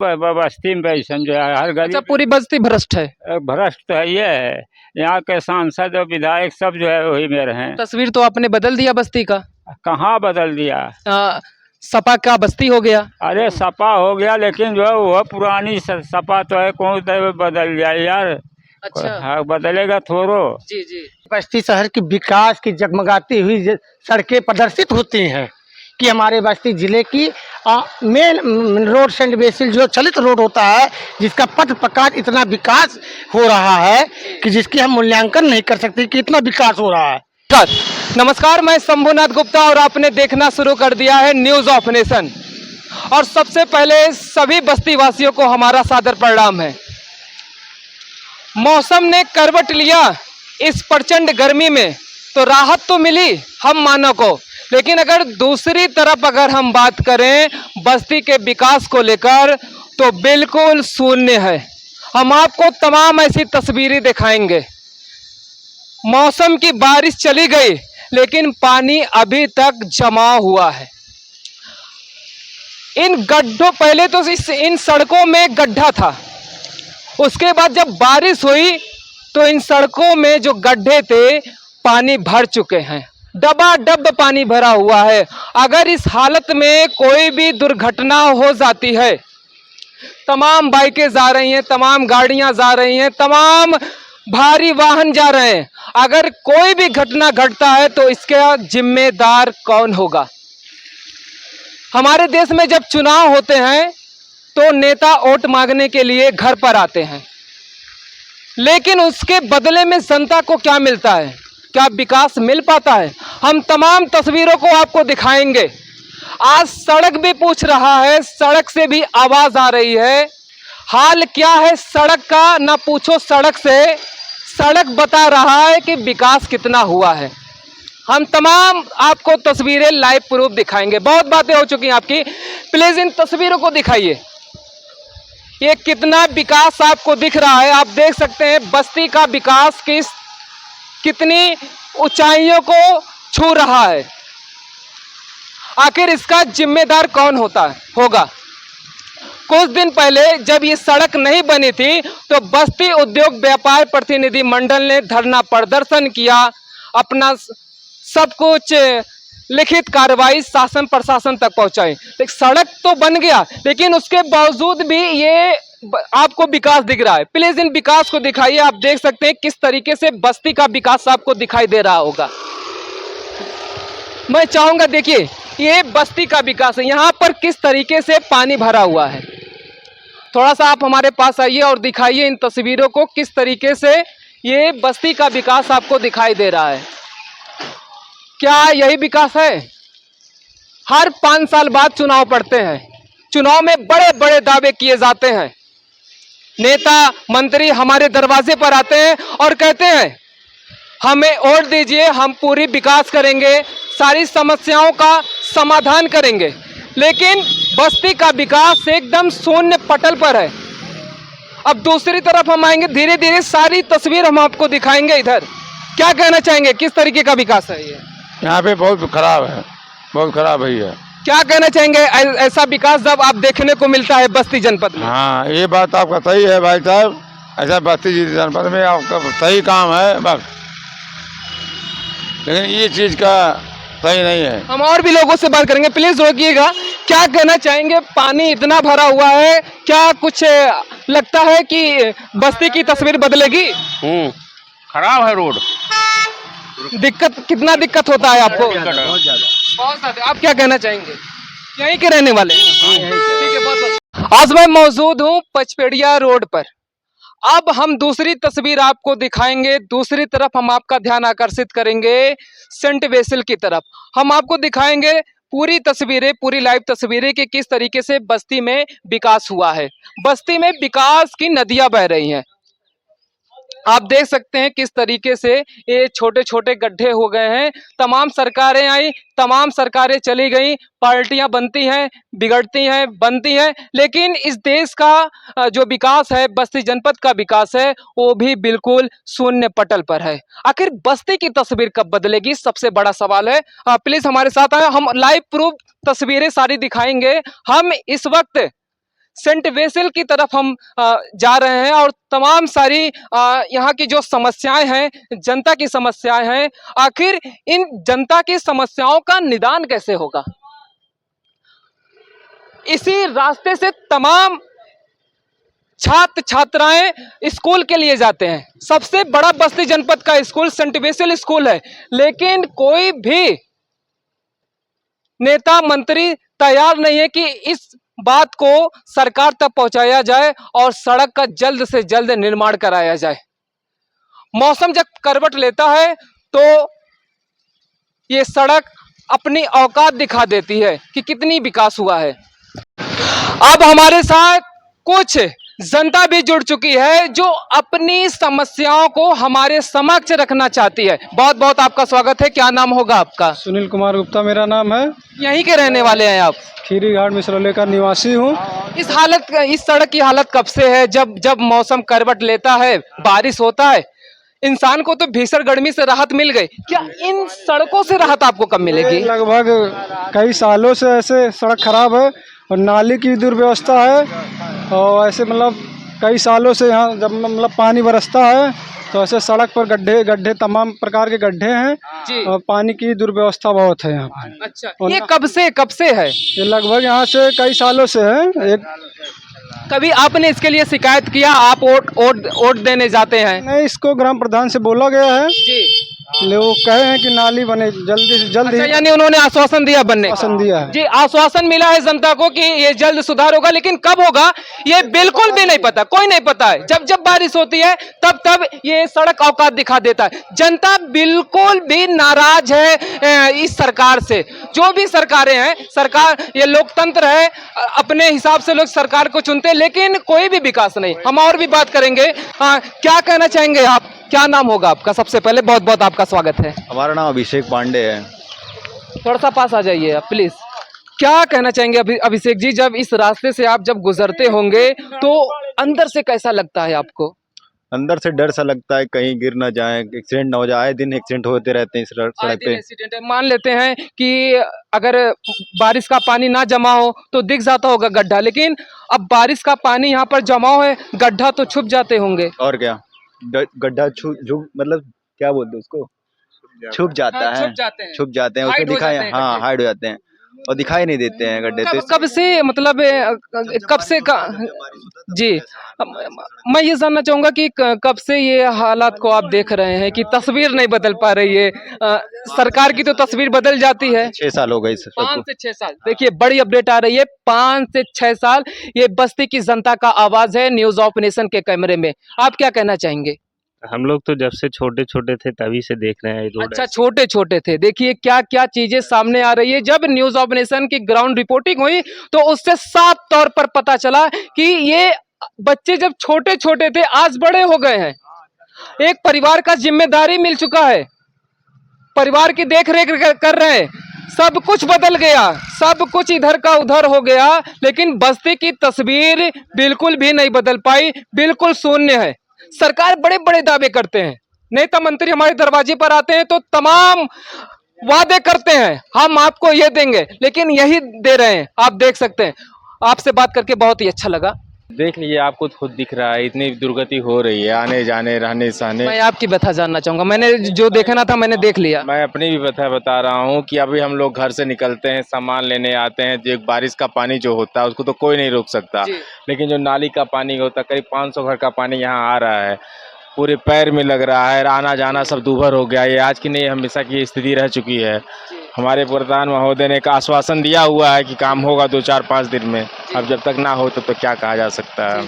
बस्ती में वैसन जो है हर अच्छा, गली पूरी बस्ती भ्रष्ट है। भ्रष्ट तो है ये है। यहाँ के सांसद और विधायक सब जो है वही में रहे। तस्वीर तो आपने बदल दिया बस्ती का। कहाँ बदल दिया? सपा का बस्ती हो गया। अरे सपा हो गया, लेकिन जो है वह पुरानी सपा तो है, कौन सा बदल जाए यार। अच्छा। हाँ, बदलेगा थोड़ो। जी जी। बस्ती शहर की विकास की जगमगाती हुई सड़कें प्रदर्शित होती हैं कि हमारे बस्ती जिले की मेन रोड सेंट बेसिल जो चलित रोड होता है, जिसका पथ प्रकार इतना विकास हो रहा है कि जिसकी हम मूल्यांकन नहीं कर सकते कि इतना विकास हो रहा है। नमस्कार, मैं शंभुनाथ गुप्ता और आपने देखना शुरू कर दिया है न्यूज़ ऑफ नेशन। और सबसे पहले सभी बस्ती वासियों को हमारा सादर प्रणाम है। मौसम ने करवट लिया इस प्रचंड गर्मी में, तो राहत तो मिली हम मानव को, लेकिन अगर दूसरी तरफ अगर हम बात करें बस्ती के विकास को लेकर तो बिल्कुल शून्य है। हम आपको तमाम ऐसी तस्वीरें दिखाएंगे। मौसम की बारिश चली गई लेकिन पानी अभी तक जमा हुआ है। इन गड्ढों, पहले तो इन सड़कों में गड्ढा था, उसके बाद जब बारिश हुई तो इन सड़कों में जो गड्ढे थे पानी भर चुके हैं, डबाडब पानी भरा हुआ है। अगर इस हालत में कोई भी दुर्घटना हो जाती है, तमाम बाइकें जा रही हैं, तमाम गाड़ियां जा रही हैं, तमाम भारी वाहन जा रहे हैं, अगर कोई भी घटना घटता है तो इसका जिम्मेदार कौन होगा? हमारे देश में जब चुनाव होते हैं तो नेता वोट मांगने के लिए घर पर आते हैं, लेकिन उसके बदले में जनता को क्या मिलता है? क्या विकास मिल पाता है? हम तमाम तस्वीरों को आपको दिखाएंगे। आज सड़क भी पूछ रहा है, सड़क से भी आवाज आ रही है। हाल क्या है सड़क का, ना पूछो सड़क से, सड़क बता रहा है कि विकास कितना हुआ है। हम तमाम आपको तस्वीरें लाइव प्रूफ दिखाएंगे। बहुत बातें हो चुकी हैं आपकी, प्लीज इन तस्वीरों को दिखाइए। ये कितना विकास आपको दिख रहा है, आप देख सकते हैं बस्ती का विकास कितनी ऊंचाइयों को छू रहा है। आखिर इसका जिम्मेदार कौन होगा? कुछ दिन पहले जब ये सड़क नहीं बनी थी तो बस्ती उद्योग व्यापार प्रतिनिधि मंडल ने धरना प्रदर्शन किया, अपना सब कुछ लिखित कार्रवाई शासन प्रशासन तक पहुंचाई। एक सड़क तो बन गया लेकिन उसके बावजूद भी ये आपको विकास दिख रहा है। प्लीज इन विकास को दिखाइए। आप देख सकते हैं किस तरीके से बस्ती का विकास आपको दिखाई दे रहा होगा। मैं चाहूंगा, देखिए ये बस्ती का विकास है, यहाँ पर किस तरीके से पानी भरा हुआ है। थोड़ा सा आप हमारे पास आइए और दिखाइए इन तस्वीरों को, किस तरीके से ये बस्ती का विकास आपको दिखाई दे रहा है। क्या यही विकास है? हर 5 साल बाद चुनाव पड़ते हैं, चुनाव में बड़े बड़े दावे किए जाते हैं। नेता मंत्री हमारे दरवाजे पर आते हैं और कहते हैं हमें वोट दीजिए, हम पूरी विकास करेंगे, सारी समस्याओं का समाधान करेंगे, लेकिन बस्ती का विकास एकदम शून्य पटल पर है। अब दूसरी तरफ हम आएंगे, धीरे धीरे सारी तस्वीर हम आपको दिखाएंगे। इधर क्या कहना चाहेंगे, किस तरीके का विकास है ये? यहाँ पे बहुत खराब है, बहुत खराब है ये। क्या कहना चाहेंगे, ऐसा विकास जब आप देखने को मिलता है बस्ती जनपद में? हाँ, ये बात आपका सही है भाई साहब, ऐसा बस्ती जनपद में आपका सही काम है बस, लेकिन ये चीज का सही नहीं है। हम और भी लोगों से बात करेंगे, प्लीज रोकिएगा। क्या कहना चाहेंगे, पानी इतना भरा हुआ है, क्या कुछ लगता है कि बस्ती की तस्वीर बदलेगी? खराब है रोड। कितना दिक्कत होता है आपको? बहुत ज्यादा। आप क्या कहना चाहेंगे? यहीं के रहने वाले? ठीक है, बहुत। आज मैं मौजूद हूँ पचपेड़िया रोड पर। अब हम दूसरी तस्वीर आपको दिखाएंगे। दूसरी तरफ हम आपका ध्यान आकर्षित करेंगे सेंट बेसिल की तरफ। हम आपको दिखाएंगे पूरी तस्वीरें, पूरी लाइव तस्वीरें कि किस तरीके से बस्ती में विकास हुआ है। बस्ती में विकास की नदियां बह रही हैं। आप देख सकते हैं किस तरीके से ये छोटे छोटे गड्ढे हो गए हैं। तमाम सरकारें आई, तमाम सरकारें चली गई, पार्टियां बनती हैं, बिगड़ती हैं, बनती हैं, लेकिन इस देश का जो विकास है, बस्ती जनपद का विकास है, वो भी बिल्कुल शून्य पटल पर है। आखिर बस्ती की तस्वीर कब बदलेगी, सबसे बड़ा सवाल है। प्लीज हमारे साथ आए, हम लाइव प्रूफ तस्वीरें सारी दिखाएंगे। हम इस वक्त सेंट वेसल की तरफ हम जा रहे हैं और तमाम सारी यहाँ की जो समस्याएं हैं, जनता की समस्याएं हैं, आखिर इन जनता की समस्याओं का निदान कैसे होगा, इसी रास्ते से तमाम छात्र छात्राएं स्कूल के लिए जाते हैं। सबसे बड़ा बस्ती जनपद का स्कूल सेंट वेसल स्कूल है, लेकिन कोई भी नेता मंत्री तैयार नहीं है कि इस बात को सरकार तक पहुंचाया जाए और सड़क का जल्द से जल्द निर्माण कराया जाए। मौसम जब करवट लेता है तो ये सड़क अपनी औकात दिखा देती है कि कितनी विकास हुआ है। अब हमारे साथ कुछ जनता भी जुड़ चुकी है जो अपनी समस्याओं को हमारे समक्ष रखना चाहती है। बहुत बहुत आपका स्वागत है। क्या नाम होगा आपका? सुनील कुमार गुप्ता मेरा नाम है। यहीं के रहने वाले हैं आप? खीरी घाट मिसरौली का निवासी हूँ। इस सड़क की हालत कब से है? जब मौसम करवट लेता है, बारिश होता है, इंसान को तो भीषण गर्मी से राहत मिल गई, क्या इन सड़कों से राहत आपको कब मिलेगी? लगभग कई सालों से ऐसे सड़क खराब है और नाली की दुर्व्यवस्था है और ऐसे मतलब कई सालों से यहाँ जब मतलब पानी बरसता है तो ऐसे सड़क पर गड्ढे तमाम प्रकार के गड्ढे हैं और पानी की दुर्व्यवस्था बहुत है यहाँ पर। अच्छा, ये कब से है? ये लगभग यहाँ से कई सालों से है। कभी आपने इसके लिए शिकायत किया? आप वोट देने जाते हैं? नहीं, इसको ग्राम प्रधान से बोला गया है जी, वो कहे हैं कि नाली बने जल्दी से जल्द। अच्छा, यानी उन्होंने आश्वासन दिया बनने का? आश्वासन दिया है जी, आश्वासन मिला है जनता को कि ये जल्द सुधार होगा, लेकिन कब होगा ये बिल्कुल भी नहीं पता, कोई नहीं पता है। जब बारिश होती है तब ये सड़क औकात दिखा देता है। जनता बिल्कुल भी नाराज है इस सरकार से। जो भी सरकारें हैं, सरकार ये लोकतंत्र है, अपने हिसाब से लोग सरकार को चुनते हैं, लेकिन कोई भी विकास नहीं। हम और भी बात करेंगे। क्या कहना चाहेंगे आप? क्या नाम होगा आपका? सबसे पहले बहुत बहुत आपका स्वागत है। हमारा नाम अभिषेक पांडे है। थोड़ा सा पास आ जाइए आप प्लीज। क्या कहना चाहेंगे अभिषेक जी, जब इस रास्ते से आप जब गुजरते होंगे तो अंदर से कैसा लगता है आपको? अंदर से डर सा लगता है कहीं गिर ना जाए, एक्सीडेंट ना हो जाए। दिन एक्सीडेंट होते रहते हैं इस सड़क पे। एक्सीडेंट है, मान लेते हैं कि अगर बारिश का पानी ना जमा हो तो दिख जाता होगा गड्ढा, लेकिन अब बारिश का पानी यहाँ पर जमा है, गड्ढा तो छुप जाते होंगे। और क्या, गड्ढा मतलब क्या बोलते हैं उसको, छुप जाता है, छुप जाते हैं उसमें दिखाई, हाँ हाइड हो जाते हैं और दिखाई नहीं देते हैं गड्ढे। कब से मतलब कब से जी, मैं ये जानना चाहूंगा कि कब से ये हालात को आप देख रहे हैं कि तस्वीर नहीं बदल पा रही है? सरकार की तो तस्वीर बदल जाती है। 6 साल हो गए, 5 से 6 साल। देखिए, बड़ी अपडेट आ रही है, 5 से 6 साल। ये बस्ती की जनता का आवाज है न्यूज ऑफ नेशन के कैमरे में। आप क्या कहना चाहेंगे? हम लोग तो जब से छोटे छोटे थे तभी से देख रहे हैं रोड। अच्छा, छोटे छोटे थे। देखिए क्या क्या चीजें सामने आ रही है। जब न्यूज ऑफ नेशन की ग्राउंड रिपोर्टिंग हुई तो उससे साफ तौर पर पता चला कि ये बच्चे जब छोटे छोटे थे आज बड़े हो गए हैं। एक परिवार का जिम्मेदारी मिल चुका है, परिवार की देख रेख कर रहे हैं। सब कुछ बदल गया, सब कुछ इधर का उधर हो गया, लेकिन बस्ती की तस्वीर बिल्कुल भी नहीं बदल पाई, बिल्कुल शून्य है। सरकार बड़े बड़े दावे करते हैं, नेता मंत्री हमारे दरवाजे पर आते हैं तो तमाम वादे करते हैं, हम आपको ये देंगे, लेकिन यही दे रहे हैं। आप देख सकते हैं। आपसे बात करके बहुत ही अच्छा लगा। देख लीजिए, आपको खुद दिख रहा है इतनी दुर्गति हो रही है, आने जाने रहने सहने। मैं आपकी व्यथा जानना चाहूंगा। मैंने जो देखना था मैंने देख लिया। मैं अपनी भी व्यथा बता रहा हूँ कि अभी हम लोग घर से निकलते हैं, सामान लेने आते हैं, जो बारिश का पानी जो होता है उसको तो कोई नहीं रोक सकता, लेकिन जो नाली का पानी होता है, करीब 500 घर का पानी यहाँ आ रहा है, पूरे पैर में लग रहा है, आना जाना सब दूभर हो गया। ये आज की नहीं, हमेशा की स्थिति रह चुकी है। हमारे प्रधान महोदय ने एक आश्वासन दिया हुआ है कि काम होगा 2-4-5 दिन में। अब जब तक ना हो तो क्या कहा जा सकता है।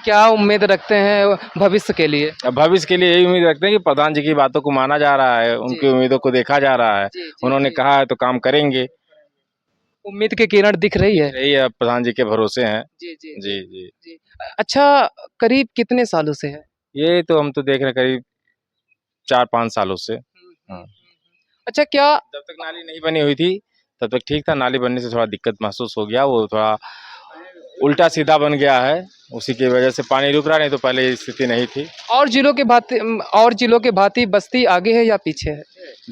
क्या उम्मीद रखते हैं भविष्य के लिए? अब भविष्य के लिए यही उम्मीद रखते हैं कि प्रधान जी की बातों को माना जा रहा है, उनकी उम्मीदों को देखा जा रहा है। उन्होंने कहा है तो काम करेंगे। उम्मीद की किरण दिख रही है। यही है, प्रधान जी के भरोसे हैं। जी जी जी जी जी। अच्छा, करीब कितने सालों से है ये? तो हम तो देख रहे हैं करीब 4-5 सालों से। अच्छा, क्या जब तक नाली नहीं बनी हुई थी तब तक ठीक था, नाली बनने से थोड़ा दिक्कत महसूस हो गया, वो थोड़ा उल्टा सीधा बन गया है, उसी की वजह से पानी रुक रहा, नहीं तो पहले स्थिति नहीं थी। और जिलों के भांति बस्ती आगे है या पीछे है?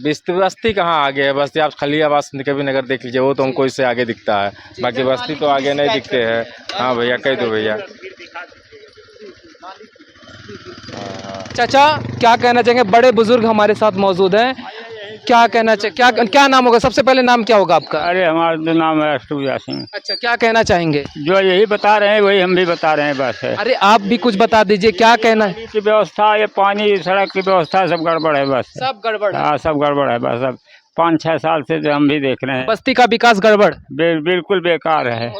बस्ती कहाँ आगे है? बस्ती आप खलियाबाद कभी नगर देख लीजिए, वो तो हमको इससे आगे दिखता है, बाकी बस्ती तो आगे नहीं दिखते हैं। हाँ भैया, कह दो भैया। चाचा क्या कहना चाहेंगे? बड़े बुजुर्ग हमारे साथ मौजूद हैं, क्या कहना चाहिए? क्या नाम होगा? सबसे पहले नाम क्या होगा आपका? अरे हमारा तो नाम है अष्टुजा सिंह। अच्छा, क्या कहना चाहेंगे? जो यही बता रहे हैं वही हम भी बता रहे हैं, बस है। अरे आप भी कुछ बता दीजिए, क्या कहना है? की व्यवस्था, ये पानी सड़क की व्यवस्था सब गड़बड़ है, बस सब गड़बड़ है। हाँ सब गड़बड़ है, बस अब 5-6 साल से जो हम भी देख रहे हैं। बस्ती का विकास गड़बड़, बिल्कुल बेकार है,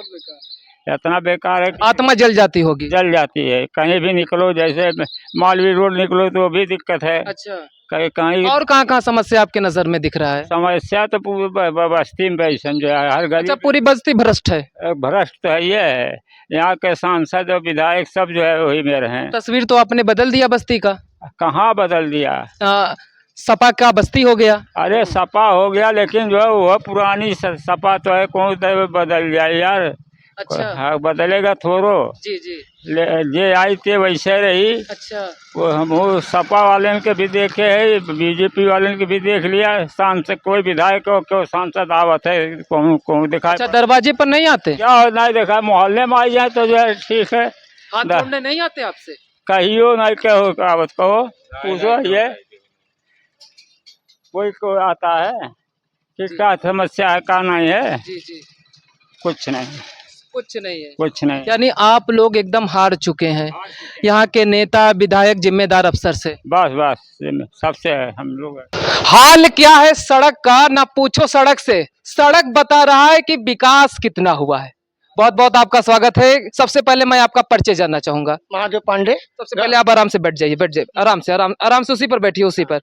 इतना बेकार है कि आत्मा जल जाती होगी। जल जाती है। कहीं भी निकलो, जैसे मालवी रोड निकलो तो भी दिक्कत है। अच्छा, कहीं और कहाँ समस्या आपके नजर में दिख रहा है? समस्या तो पूरी बस्ती में समझो, हर अच्छा, गली पूरी बस्ती भ्रष्ट है। भ्रष्ट तो है, ये है। यहाँ के सांसद और विधायक सब जो है वही में रहे। तस्वीर तो आपने बदल दिया बस्ती का। कहाँ बदल दिया? सपा का बस्ती हो गया। अरे सपा हो गया, लेकिन जो है वो पुरानी सपा तो है, कौन सा बदल जाए यार। अच्छा, हाँ बदलेगा थोड़ो। जी जी। जे आई थे वैसे रही। अच्छा, वो सपा वाले के भी देखे है, बीजेपी वाले के भी देख लिया। सांसद कोई विधायक हो, क्यों सांसद आवत है, कौन दिखाए? अच्छा, दरवाजे पर नहीं आते? क्या नहीं देखा, मोहल्ले में आई जाए तो जो है ठीक है। हाथ जोड़ने नहीं आते आपसे? कहियो नहीं, कहो आवत कहो, पूछो ये कोई को आता है कि क्या समस्या है, का नहीं है। जी जी। कुछ नहीं, कुछ नहीं है। कुछ नहीं। यानी आप लोग एकदम हार चुके हैं यहाँ के नेता, विधायक, जिम्मेदार अफसर से। बस सबसे है हम लोग। हाल क्या है सड़क का, ना पूछो सड़क से। सड़क बता रहा है कि विकास कितना हुआ है। बहुत बहुत आपका स्वागत है। सबसे पहले मैं आपका परिचय जानना चाहूंगा। महादेव पांडे। सबसे पहले आप आराम से बैठ जाइए, आराम से, आराम से उसी पर बैठिए, उसी पर।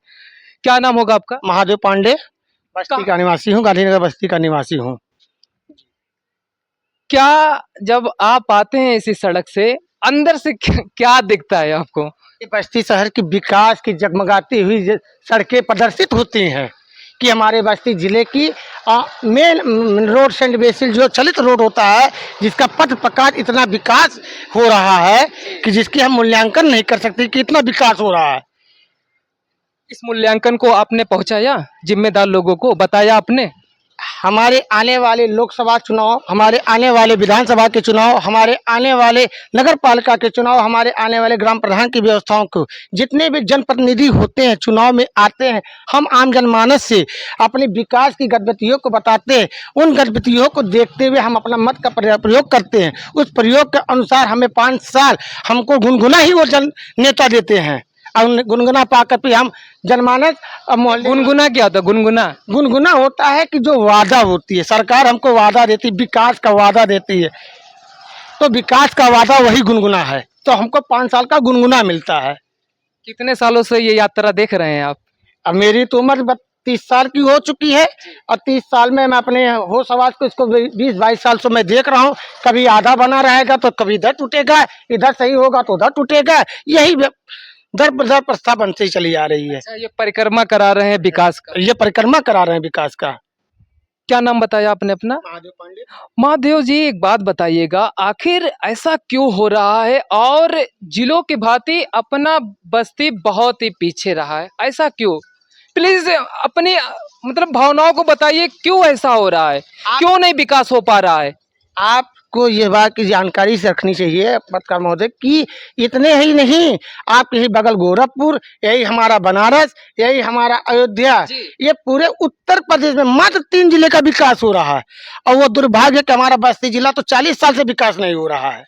क्या नाम होगा आपका? महादेव पांडे, बस्ती का निवासी हूँ, गांधीनगर बस्ती का निवासी हूँ। क्या जब आप आते हैं इसी सड़क से, अंदर से क्या दिखता है आपको? ये बस्ती शहर की विकास की जगमगाती हुई सड़कें प्रदर्शित होती हैं कि हमारे बस्ती जिले की मेन रोड सेंट बेसिल जो चलित रोड होता है, जिसका पथ प्रकार इतना विकास हो रहा है कि जिसकी हम मूल्यांकन नहीं कर सकते कि इतना विकास हो रहा है। इस मूल्यांकन को आपने पहुंचाया, जिम्मेदार लोगों को बताया आपने? हमारे आने वाले लोकसभा चुनाव, हमारे आने वाले विधानसभा के चुनाव, हमारे आने वाले नगर पालिका के चुनाव, हमारे आने वाले ग्राम प्रधान की व्यवस्थाओं को, जितने भी जनप्रतिनिधि होते हैं चुनाव में आते हैं, हम आम जनमानस से अपने विकास की गतिविधियों को बताते हैं। उन गतिविधियों को देखते हुए हम अपना मत का प्रयोग करते हैं। उस प्रयोग के अनुसार हमें 5 साल हमको गुनगुना ही वो जन नेता देते हैं, और गुनगुना पाकर फिर हम जनमानस गुनगुना क्या होता है? गुनगुना होता है कि जो वादा होती है, सरकार हमको वादा देती है, विकास का वादा देती है, तो विकास का वादा वही गुनगुना है। तो हमको 5 साल का गुनगुना मिलता है। कितने सालों से ये यात्रा देख रहे हैं आप? अब मेरी तो उम्र 30 साल की हो चुकी है, और 30 साल में मैं अपने होश आवाज को इसको 20-22 साल से मैं देख रहा हूँ। कभी आधा बना रहेगा तो कभी इधर टूटेगा, इधर सही होगा तो उधर टूटेगा, यही दर प्रस्था बनती ही चली आ रही है। अच्छा, ये परिक्रमा करा रहे हैं विकास का? ये परिक्रमा करा रहे हैं विकास का। क्या नाम बताया आपने अपना? महादेव पांडे। महादेव जी, एक बात बताइएगा, आखिर ऐसा क्यों हो रहा है और जिलों की भांति अपना बस्ती बहुत ही पीछे रहा है? ऐसा क्यों? प्लीज अपनी मतलब भावनाओं को बताइए, क्यों ऐसा हो रहा है? क्यों नहीं विकास हो पा रहा है? आपको ये बात की जानकारी से रखनी चाहिए पत्रकार महोदय कि इतने ही नहीं, आप यही बगल गोरखपुर, यही हमारा बनारस, यही हमारा अयोध्या, ये पूरे उत्तर प्रदेश में मात्र 3 जिले का विकास हो रहा है। और वो दुर्भाग्य कि हमारा बस्ती जिला तो 40 साल से विकास नहीं हो रहा है।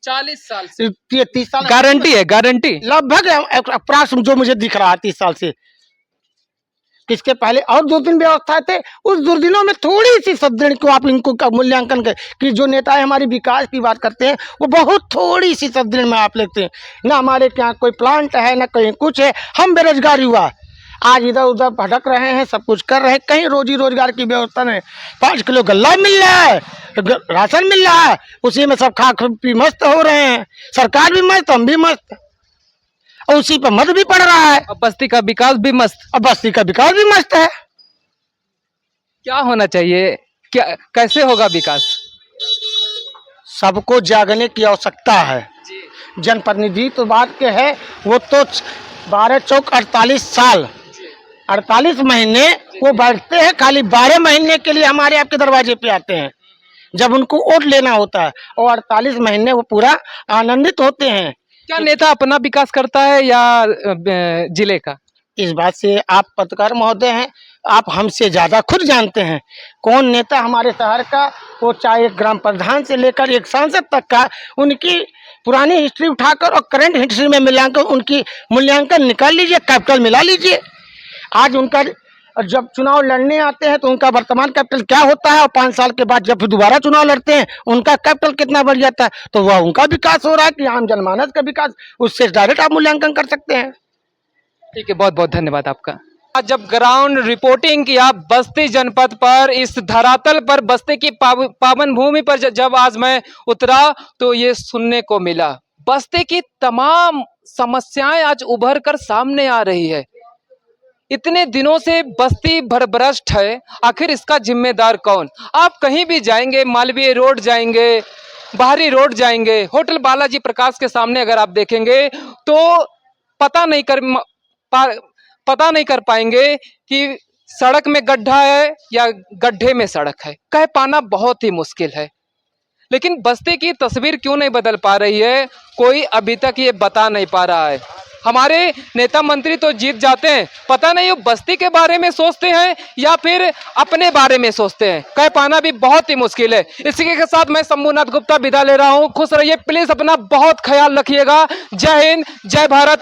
40 साल से? 30 साल गारंटी है? गारंटी लगभग अप्राक्ष जो मुझे दिख रहा है 30 साल से। इसके पहले और 2-3 व्यवस्थाएं थे, उस दुर्दिनों में थोड़ी सी सदृढ़ को आप इनको का मूल्यांकन कर कि जो नेता हमारी विकास की बात करते हैं वो बहुत थोड़ी सी सदृढ़ में आप लेते हैं। ना हमारे यहाँ कोई प्लांट है, ना कहीं कुछ है। हम बेरोजगार युवा आज इधर उधर भटक रहे हैं, सब कुछ कर रहे हैं, कहीं रोजी रोजगार की व्यवस्था नहीं। 5 किलो गल्ला मिल रहा है, राशन मिल रहा है, उसी में सब खा पी मस्त हो रहे हैं। सरकार भी मस्त, हम भी मस्त, और उसी पर मत भी पड़ रहा है। अब बस्ती का विकास भी मस्त, अब बस्ती का विकास भी मस्त है। क्या होना चाहिए? क्या कैसे होगा विकास? सबको जागने की आवश्यकता है। जनप्रतिनिधि तो बात के है, वो तो 12 चौक 48 साल 48 महीने वो बैठते हैं, खाली 12 महीने के लिए हमारे आपके दरवाजे पे आते हैं जब उनको वोट लेना होता है, और 48 महीने वो पूरा आनंदित होते हैं। क्या नेता अपना विकास करता है या जिले का? इस बात से आप पत्रकार महोदय हैं, आप हमसे ज्यादा खुद जानते हैं कौन नेता हमारे शहर का, वो चाहे एक ग्राम प्रधान से लेकर एक सांसद तक का, उनकी पुरानी हिस्ट्री उठाकर और करंट हिस्ट्री में मिलाकर उनकी मूल्यांकन निकाल लीजिए, कैपिटल मिला लीजिए। आज उनका जब चुनाव लड़ने आते हैं तो उनका वर्तमान कैपिटल क्या होता है, और 5 साल के बाद जब फिर दोबारा चुनाव लड़ते हैं उनका कैपिटल कितना बढ़ जाता है, तो वह उनका विकास हो रहा है कि आम जनमानस का विकास, उससे डायरेक्ट आप मूल्यांकन कर सकते हैं। ठीक है, बहुत बहुत धन्यवाद आपका। आज जब ग्राउंड रिपोर्टिंग किया बस्ती जनपद पर, इस धरातल पर, बस्ती की पावन भूमि पर जब आज मैं उतरा तो ये सुनने को मिला, बस्ती की तमाम समस्याएं आज उभर कर सामने आ रही है। इतने दिनों से बस्ती भरभ्रष्ट है, आखिर इसका जिम्मेदार कौन? आप कहीं भी जाएंगे, मालवीय रोड जाएंगे, बाहरी रोड जाएंगे, होटल बालाजी प्रकाश के सामने अगर आप देखेंगे तो पता नहीं कर पाएंगे कि सड़क में गड्ढा है या गड्ढे में सड़क है, कह पाना बहुत ही मुश्किल है। लेकिन बस्ती की तस्वीर क्यों नहीं बदल पा रही है, कोई अभी तक ये बता नहीं पा रहा है। हमारे नेता मंत्री तो जीत जाते हैं, पता नहीं वो बस्ती के बारे में सोचते हैं या फिर अपने बारे में सोचते हैं, कह पाना भी बहुत ही मुश्किल है। इसी के साथ मैं शंभुनाथ गुप्ता विदा ले रहा हूँ। खुश रहिए, प्लीज अपना बहुत ख्याल रखिएगा। जय हिंद, जय भारत।